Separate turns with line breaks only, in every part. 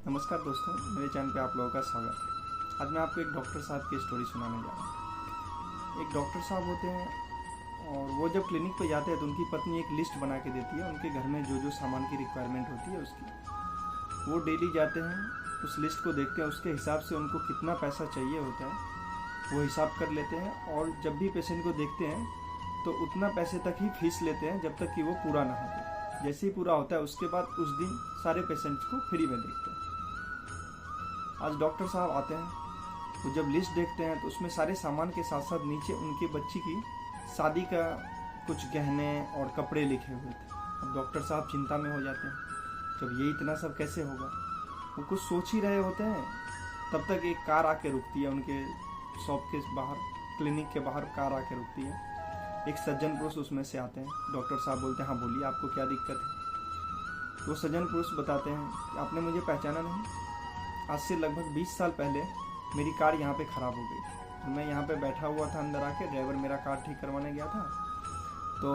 नमस्कार दोस्तों, मेरे चैनल पे आप लोगों का स्वागत है। आज मैं आपको एक डॉक्टर साहब की स्टोरी सुनाने जा रहा हूँ। एक डॉक्टर साहब होते हैं और वो जब क्लिनिक पे जाते हैं तो उनकी पत्नी एक लिस्ट बना के देती है उनके घर में जो जो सामान की रिक्वायरमेंट होती है उसकी। वो डेली जाते हैं, उस लिस्ट को देखते हैं, उसके हिसाब से उनको कितना पैसा चाहिए होता है वो हिसाब कर लेते हैं और जब भी पेशेंट को देखते हैं तो उतना पैसे तक ही फीस लेते हैं जब तक कि वो पूरा ना हो जाए। जैसे ही पूरा होता है उसके बाद उस दिन सारे पेशेंट्स को फ्री में देखते हैं। आज डॉक्टर साहब आते हैं तो जब लिस्ट देखते हैं तो उसमें सारे सामान के साथ साथ नीचे उनके बच्ची की शादी का कुछ गहने और कपड़े लिखे हुए थे। अब डॉक्टर साहब चिंता में हो जाते हैं, जब ये इतना सब कैसे होगा। वो कुछ सोच ही रहे होते हैं, तब तक एक कार आके रुकती है उनके शॉप के बाहर, क्लिनिक के बाहर कार आके रुकती है। एक सज्जन पुरुष उसमें से आते हैं। डॉक्टर साहब बोलते हैं, हाँ बोलिए, आपको क्या दिक्कत है। तो सज्जन पुरुष बताते हैं कि आपने मुझे पहचाना नहीं, आज से लगभग 20 साल पहले मेरी कार यहाँ पे ख़राब हो गई थी। मैं यहाँ पे बैठा हुआ था अंदर आके, ड्राइवर मेरा कार ठीक करवाने गया था, तो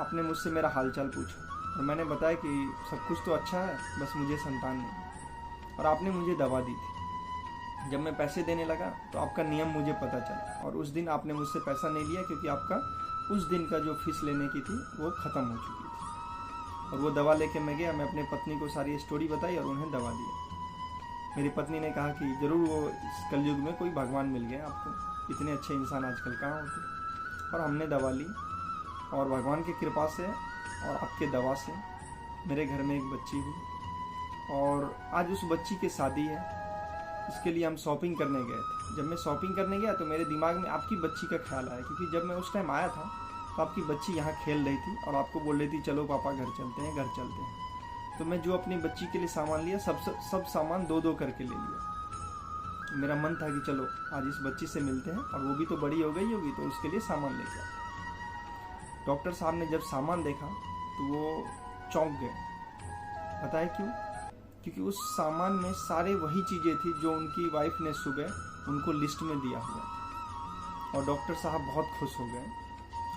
आपने मुझसे मेरा हालचाल पूछा और मैंने बताया कि सब कुछ तो अच्छा है, बस मुझे संतान नहीं। और आपने मुझे दवा दी थी। जब मैं पैसे देने लगा तो आपका नियम मुझे पता चला और उस दिन आपने मुझसे पैसा नहीं लिया क्योंकि आपका उस दिन का जो फीस लेने की थी वो ख़त्म हो चुकी थी। और वो दवा लेके मैं गया, मैं अपनी पत्नी को सारी स्टोरी बताई और उन्हें दवा दी। मेरी पत्नी ने कहा कि ज़रूर वो इस कलयुग में कोई भगवान मिल गया आपको, इतने अच्छे इंसान आजकल कहाँ होते। और हमने दवा ली और भगवान की कृपा से और आपके दवा से मेरे घर में एक बच्ची हुई और आज उस बच्ची की शादी है। इसके लिए हम शॉपिंग करने गए थे। जब मैं शॉपिंग करने गया तो मेरे दिमाग में आपकी बच्ची का ख्याल आया, क्योंकि जब मैं उस टाइम आया था तो आपकी बच्ची यहाँ खेल रही थी और आपको बोल रही थी चलो पापा घर चलते हैं, घर चलते हैं। तो मैं जो अपनी बच्ची के लिए सामान लिया, सब सामान दो दो करके ले लिया। मेरा मन था कि चलो आज इस बच्ची से मिलते हैं और वो भी तो बड़ी हो गई होगी तो उसके लिए सामान लेके आते। डॉक्टर साहब ने जब सामान देखा तो वो चौंक गए। पता है क्यों? क्योंकि उस सामान में सारे वही चीज़ें थी जो उनकी वाइफ ने सुबह उनको लिस्ट में दिया हुआ था। और डॉक्टर साहब बहुत खुश हो गए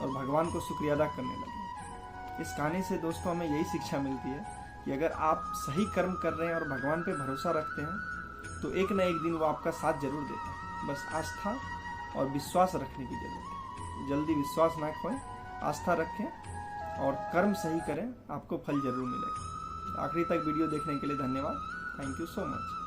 और भगवान को शुक्रिया अदा करने लगे। इस कहानी से दोस्तों हमें यही शिक्षा मिलती है कि अगर आप सही कर्म कर रहे हैं और भगवान पे भरोसा रखते हैं तो एक ना एक दिन वो आपका साथ जरूर देता है। बस आस्था और विश्वास रखने की जरूरत है। जल्दी विश्वास ना खोएं, आस्था रखें और कर्म सही करें, आपको फल जरूर मिलेगा। आखिरी तक वीडियो देखने के लिए धन्यवाद। Thank you so much.